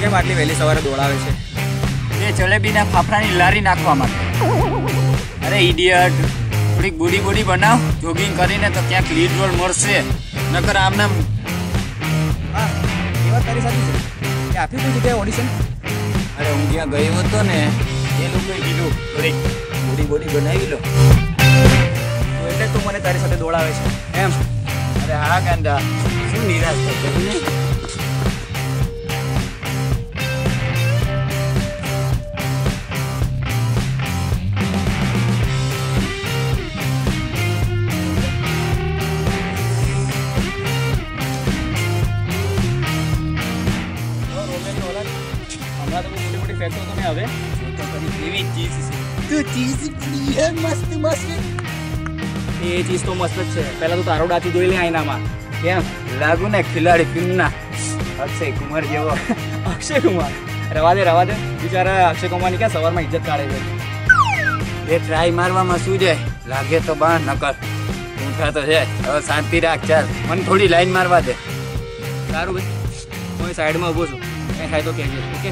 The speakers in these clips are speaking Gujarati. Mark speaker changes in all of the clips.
Speaker 1: કેમ આટલી વહેલી સવારે દોડાવે છે?
Speaker 2: એ જલેબીના ફાફડાની લારી નાખવા માટે. અરે ઇડિયટ, થોડીક બોડી બનાવ, જોગિંગ કરીને તો ક્યાંક લીડ રોલ મળશે, નકર આમને.
Speaker 1: હા, એ વાત તારી સાચી છે. એ આપ્યું કોઈ જગ્યાએ ઓડિશન?
Speaker 2: અરે હું જ્યાં ગયો હતો ને એ લોકોએ કીધું થોડીક બોડી બનાવી લો.
Speaker 1: એટલે તું મને તારી સાથે દોડાવે છે એમ?
Speaker 2: અરે હા ગાંડા, શું નિરાશ થશે ને?
Speaker 1: ફેંકતો તો ને હવે
Speaker 2: તો કરી કેવી ચીઝ છે?
Speaker 1: તો ચીઝ હે મસ્ત એ ચીઝ તો મસ્ત જ છે. પહેલા તો તારો ડાચી જોઈ લે આઈનામાં.
Speaker 2: કેમ લાગુ ને ખિલાડી ફિલ્મના અક્ષય કુમાર જેવો?
Speaker 1: અક્ષય કુમાર? રવા દે બિચારા અક્ષય કુમારની ક્યાં સવારમાં ઇજ્જત કાઢે છે.
Speaker 2: એ ટ્રાય મારવામાં શું જાય, લાગે તો બા નકર ઊંઠા તો છે. હવે શાંતિ રાખ, ચાલ મને થોડી લાઈન મારવા દે.
Speaker 1: સારું ભાઈ, હું સાઈડમાં ઊભો છું, કંઈ થાય તો કહેજો. ઓકે?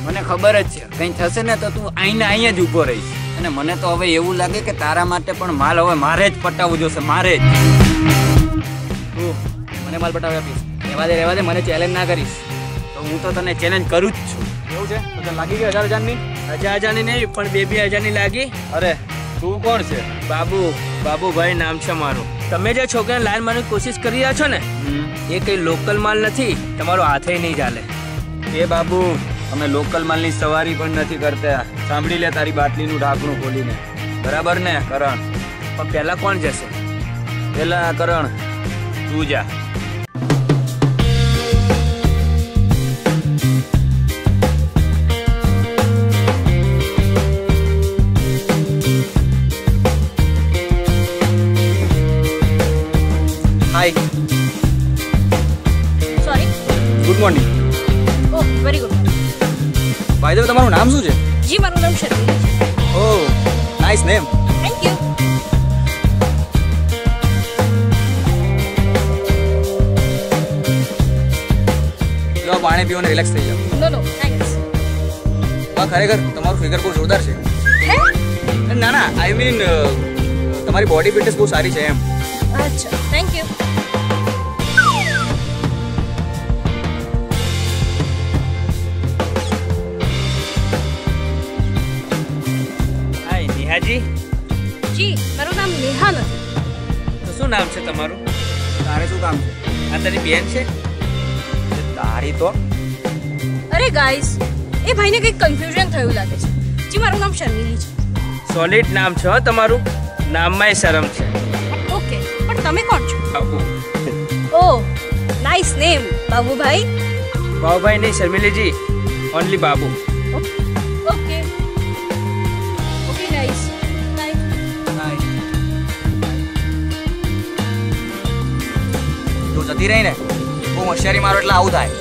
Speaker 2: મને ખબર જ છે કંઈ થશે ને તો તું અહીંયા જ ઊભો રહીશ. અને મને તો હવે એવું લાગે કે તારા માટે પણ માલ હવે મારે જ પટાવવું જોશે, મારે જ.
Speaker 1: તું મને માલ પટાવી આપીશ? રહેવા દે, મને ચેલેન્જ ના કરીશ
Speaker 2: તો હું તો તને ચેલેન્જ કરું જ છું.
Speaker 1: એવું છે? તો તને લાગી ગઈ 1000ની?
Speaker 3: 1000ની નહીં, પણ 2,000ની લાગી.
Speaker 1: અરે તું કોણ છે?
Speaker 3: બાબુભાઈ નામ છે મારું. તમે જે છોકરાને લાઈન મારવાની કોશિશ કરી રહ્યા છો ને, એ કંઈ લોકલ માલ નથી, તમારો હાથે નહીં ચાલે.
Speaker 2: એ બાબુ, અમે લોકલ માલની સવારી પણ નથી કરતા. સાંભળી લે તારી બાટલીનું ઢાંકણું ખોલીને, બરાબર ને કરણ?
Speaker 3: પણ પહેલા કોણ જશે?
Speaker 2: પેલા કરણ તું જા.
Speaker 1: Hi.
Speaker 4: Sorry.
Speaker 1: Good morning.
Speaker 4: Oh, very good.
Speaker 1: By the way, તમારું નામ શું છે?
Speaker 4: જી, મારું નામ શર્મિલી છે.
Speaker 1: Oh, nice name.
Speaker 4: Thank you.
Speaker 1: જો પાણી પીવો ને રિલેક્સ થઈ જાઓ.
Speaker 4: No thanks.
Speaker 1: ખરેખર તમારું ફિગર બહુ જોરદાર છે.
Speaker 4: હે?
Speaker 1: ના આઈ મીન તમારી બોડી ફિટનેસ બહુ સારી છે એમ.
Speaker 4: અચ્છા, થેન્ક યુ.
Speaker 3: નેહાજી?
Speaker 4: જી, મારું નામ નેહા નથી.
Speaker 3: તો શું નામ છે તમારું?
Speaker 1: તારે શું કામ છે?
Speaker 3: આ તારી બેન છે?
Speaker 1: તારી તો.
Speaker 4: અરે ગાઈસ, એ ભાઈને કંઈક કન્ફ્યુઝન થયું લાગે છે. જી, મારું નામ શર્મિલી છે.
Speaker 3: સોલિડ નામ છે હો તમારું, નામમાંય શરમ છે.
Speaker 4: ઓકે, પણ તમે કોણ છો?
Speaker 3: Babu.
Speaker 4: Oh, nice name, Babubhai.
Speaker 3: Babubhai નહીં શર્મિલીજી, only Babu.
Speaker 4: Okay guys, bye.
Speaker 1: જો જતી રહી ને બહુ હોશિયારી મારો એટલે આવું થાય.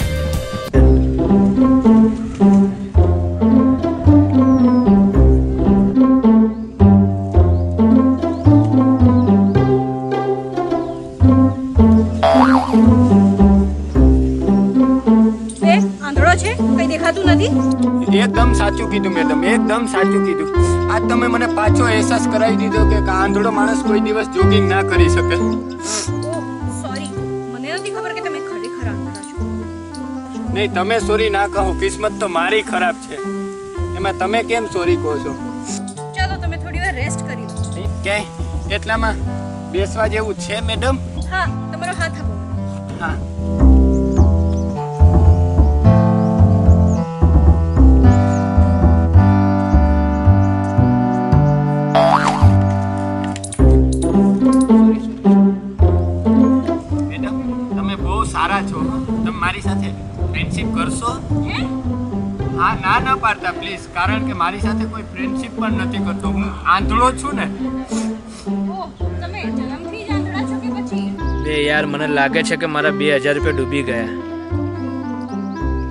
Speaker 4: આંધળો છે, કઈ દેખાતું નથી.
Speaker 2: એકદમ સાચું કીધું મેડમ, એકદમ સાચું કીધું. આજ તમે મને પાછો અહેસાસ કરાવી દીધો કે આંધળો માણસ કોઈ દિવસ જોગિંગ ના કરી શકે.
Speaker 4: સોરી, મને નથી ખબર કે તમે ખરેખર આંધળા છો.
Speaker 2: નહીં, તમે સોરી ના કહો, કિસ્મત તો મારી ખરાબ છે. એમાં તમે કેમ સોરી કહો છો?
Speaker 4: ચાલો તમે થોડી વાર રેસ્ટ કરી લો.
Speaker 2: ક્યાંય એટલામાં બેસવા જેવું છે મેડમ?
Speaker 4: હા, તમારો હાથ આપો.
Speaker 2: હા. મારી સાથે ફ્રેન્ડશિપ કરશો? હા, ના પાડતા પ્લીઝ, કારણ કે મારી સાથે કોઈ ફ્રેન્ડશિપ પણ નથી કરતો. હું આંધળો છું ને.
Speaker 4: તમે જન્મથી જ આંધળા છો કે પછી?
Speaker 3: યાર, મને લાગે છે કે મારા 2,000 રૂપિયા ડૂબી ગયા.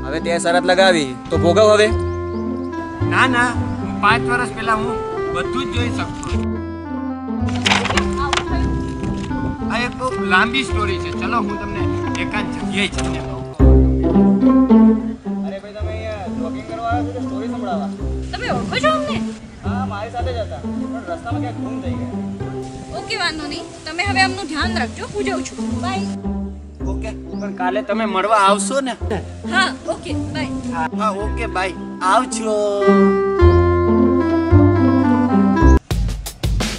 Speaker 1: હવે તે શરત લગાવી તો ભોગવ હવે.
Speaker 2: ના, હું 5 વર્ષ પહેલા હું બધું જ જોઈ શકતો. આ એક બહુ લાંબી સ્ટોરી છે. ચલો હું તમને એકાંત જગ્યાએ જઈને કહું.
Speaker 1: અરે જ હતા પણ રસ્તામાં ક્યાંક ગુમ થઈ ગયા.
Speaker 4: ઓકે વાંધો નહીં, તમે હવે આમનું ધ્યાન રાખજો. હું જાઉં છું. બાય.
Speaker 2: ઓકે, પણ કાલે તમે મળવા આવશો ને?
Speaker 4: હા ઓકે બાય.
Speaker 2: હા ઓકે બાય, આવજો.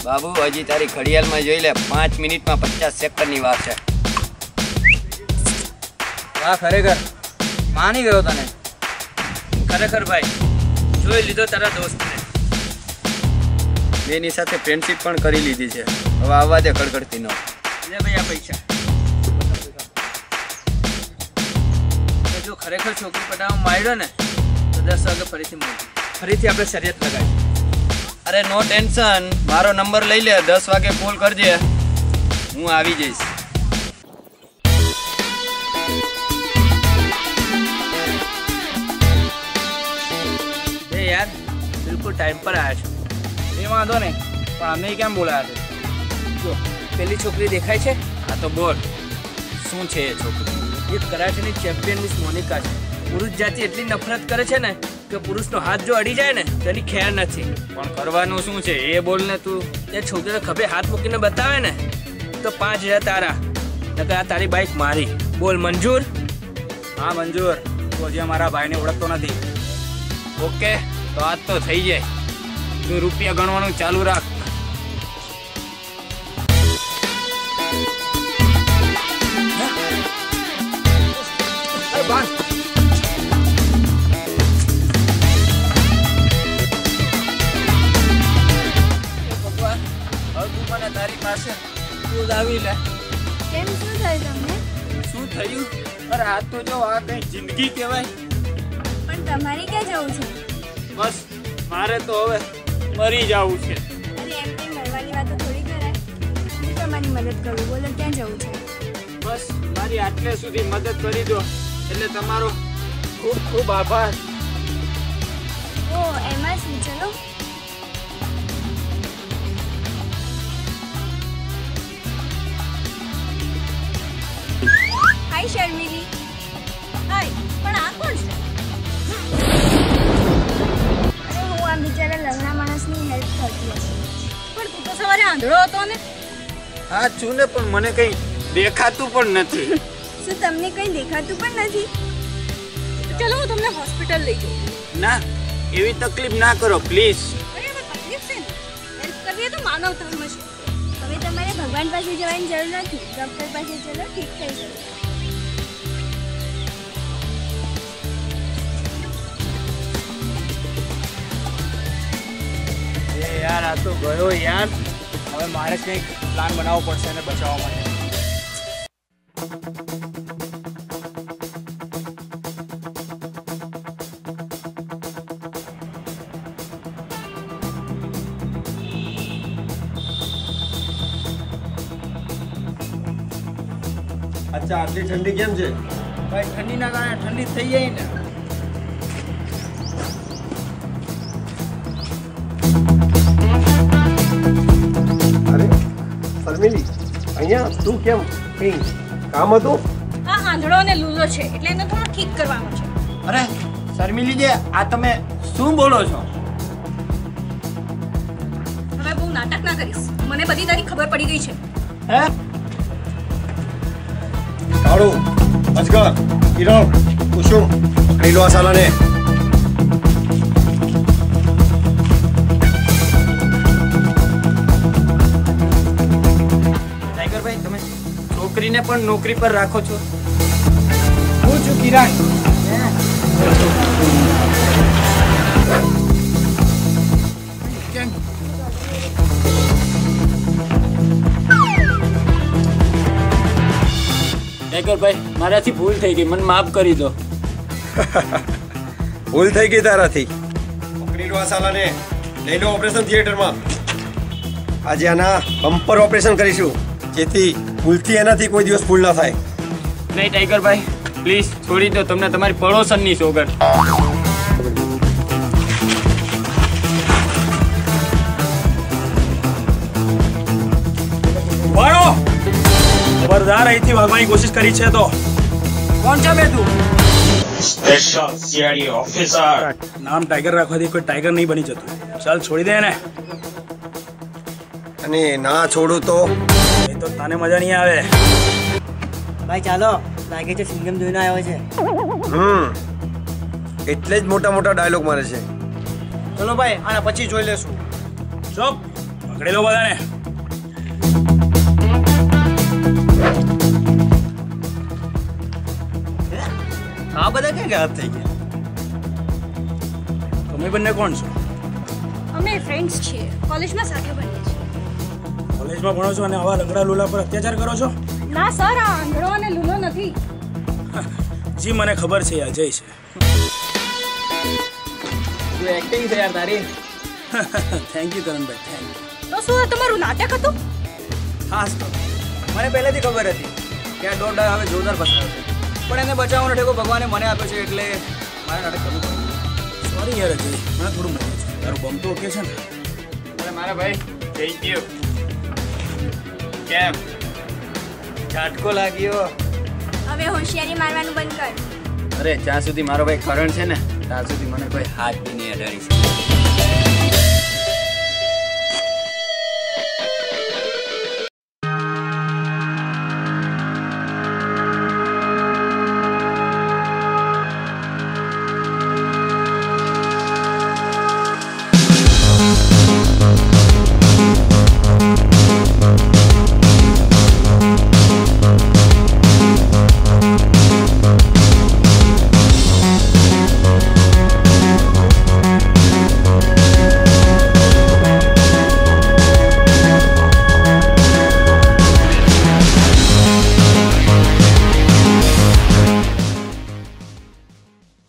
Speaker 2: બાબુ હજી તારી ઘડિયાળમાં જોઈ લે, 5 મિનિટમાં 50 સેકન્ડની વાર છે.
Speaker 1: વાહ, ખરેખર માની ગયો તને.
Speaker 3: ખરેખર ભાઈ, જોઈ લીધો તારા દોસ્તને.
Speaker 2: મેં એની સાથે ફ્રેન્ડશિપ પણ કરી લીધી છે. હવે આવવા દે ખડખડતી નો.
Speaker 3: લે ભાઈ આ પૈસા. તો જો ખરેખર છોકરી પટાવવા માંડ્યો ને તો 10 વાગે ફરીથી મળીએ. ફરીથી આપણે શર્યત લગાવીએ.
Speaker 2: અરે નો ટેન્શન, મારો નંબર લઈ લે, 10 વાગે કોલ કરજે, હું આવી જઈશ.
Speaker 3: એ યાર બિલકુલ ટાઈમ પર આવ્યા છો.
Speaker 1: એ વાંધો નહીં, પણ અમે કેમ બોલાયા છે?
Speaker 3: જો પેલી છોકરી દેખાય છે?
Speaker 2: હા તો બોલ, શું છે એ છોકરી?
Speaker 3: એ કરાટેની ચેમ્પિયન મિસ મોનિકા છે. પુરુષ જાતિ એટલી નફરત કરે છે ને કે પુરુષનો હાથ જો અડી જાય ને તેની ખેર નથી.
Speaker 2: પણ કરવાનું શું છે એ બોલ ને તું.
Speaker 3: એ છોકરીને ખભે હાથ મૂકીને બતાવે ને તો 5000 તારા, નકર આ તારી બાઈક મારી. બોલ મંજૂર?
Speaker 1: હા મંજૂર. તું હજી અમારા ભાઈને ઓળખતો નથી.
Speaker 2: ઓકે, તો આજ તો થઈ જાય. તું રૂપિયા ગણવાનું ચાલુ રાખ. તારી પાસે તું આવી લે.
Speaker 4: કેમ શું થયું તમને?
Speaker 2: શું થયું? અરે આ તો જો આ કઈ જિંદગી કહેવાય.
Speaker 4: પણ તમારે ક્યાં જવું છે?
Speaker 2: બસ મારે તો હવે મરી જવું છે.
Speaker 4: અરે એમ કંઈ મળવાની વાતો થોડી કરાય. હું તમારી મદદ કરું, બોલો ક્યાં જવું છે?
Speaker 2: બસ મારી આટલે સુધી મદદ કરી દો એટલે તમારો ખૂબ ખૂબ આભાર.
Speaker 4: ઓ એમાં શું, ચલો. હાય શર્મિલી. હાય, પણ આ કોણ છે? અરે હું આ બિચારા લગ્ના માણસની હેલ્પ કરતી હતી. પણ તું તો સવારે આંધળો હતો ને?
Speaker 2: હા છું ને, પણ મને કઈ દેખાતું પણ નથી.
Speaker 4: શું તમને કંઈ દેખાતું પણ નથી? ચલો હું તમને હોસ્પિટલ લઈ જાઉં.
Speaker 2: ના, એવી તકલીફ ના કરો પ્લીઝ.
Speaker 4: અરે હવે તકલીફ છે ને, હેલ્પ કરવી તો માનવ ધર્મ છે. હવે તમારે ભગવાન પાસે જવાની જરૂર નથી, ડૉક્ટર પાસે ચલો, ઠીક થઈ જશે.
Speaker 1: એ યાર, આ તો ગયો યાર. હવે મારે જ કંઈક પ્લાન બનાવવો પડશે એને બચાવવા માટે.
Speaker 5: અચ્છા, આટલી ઠંડી કેમ છે?
Speaker 1: ભાઈ ઠંડીના કારણે ઠંડી થઈ જાય ને.
Speaker 5: અરે શર્મિલી, અહીંયા તું કેમ? કઈ કામ હતું?
Speaker 4: આ આંધળો અને લૂલો છે એટલે એને થોડો ઠીક કરવાનો છે.
Speaker 2: અરે શર્મિલી જે આ તમે શું બોલો છો?
Speaker 4: હવે બહુ નાટક ના કરીશ, મને બધી તારી ખબર પડી ગઈ છે.
Speaker 2: હે?
Speaker 5: કાળુ, અજગર, કિરણ, કુસુમ, પકડી લો આ સાલાને.
Speaker 2: ટાઈગરભાઈ, તમે છોકરીને પણ નોકરી પર રાખો છો?
Speaker 1: હું છું કિરણ.
Speaker 2: કેમ? ટાઈગરભાઈ, મારાથી ભૂલ થઈ ગઈ, મને માફ કરી દો.
Speaker 5: ભૂલ થઈ ગઈ તારાથી. પકડી લો આ સાલાને, લઈ લો ઓપરેશન થિયેટરમાં. આજે આના બમ્પર ઓપરેશન કરીશું, જેથી ભૂલથી એનાથી કોઈ દિવસ ભૂલ ના થાય.
Speaker 2: નહીં ટાઈગરભાઈ, પ્લીઝ છોડી દો, તમને તમારી પડોશનની સોગંદ.
Speaker 6: વાળો ખબરદાર, અહીંથી ભાગવાની કોશિશ કરી છે તો
Speaker 1: કોણ છે બે તું?
Speaker 6: Special CID officer. નામ ટાઈગર રાખવાથી કોઈ ટાઈગર નહીં બની જતું. ચાલ છોડી દે ને.
Speaker 5: અને ના છોડું તો
Speaker 6: એ તો તને મજા નહીં આવે.
Speaker 7: ભાઈ ચાલો, લાગે છે સિંગમ જોઈને આવ્યો છે.
Speaker 5: એટલે જ મોટા મોટા ડાયલોગ મારે છે.
Speaker 7: ચલો ભાઈ, આના પછી જોઈ લેશું.
Speaker 6: ચોપ, પકડી લો બધાને.
Speaker 7: આ બધા ક્યાં ગાયબ થઈ ગયા?
Speaker 6: તમે બંને કોણ છો?
Speaker 4: અમે ફ્રેન્ડ્સ છીએ, કોલેજમાં સાથે ભણીએ છીએ.
Speaker 6: કોલેજમાં ભણો છો અને આવા લંગડા લુલા પર અત્યાચાર કરો છો?
Speaker 4: ના સર, આ આંધળો અને લૂલો નથી.
Speaker 6: જી મને ખબર છે, અજય છે.
Speaker 1: એક્ટિંગ છે યાર તારી.
Speaker 6: Thank you Karanbhai, thank you.
Speaker 4: તો શું આ તમારું નાટક હતું?
Speaker 1: હાસ તો મને પહેલેથી ખબર હતી કે આ દોઢ હવે જોરદાર ફસાયો છે, પણ એને બચાવવાનો ઠેકો ભગવાને મને આપ્યો છે, એટલે મારે નાટક કરવું પડ્યું.
Speaker 6: સોરી યાર અજય, મને થોડું મજા છે. તારું બમ તો ઓકે છે ને?
Speaker 2: અરે મારા ભાઈ થેન્ક યુ. કેમ
Speaker 7: ઝાટકો લાગ્યો.
Speaker 4: હવે હોશિયારી મારવાનું બંધ કર.
Speaker 2: અરે જ્યાં સુધી મારો ભાઈ કરણ છે ને ત્યાં સુધી મને કોઈ હાથ બી નહીં અડાડી શકે.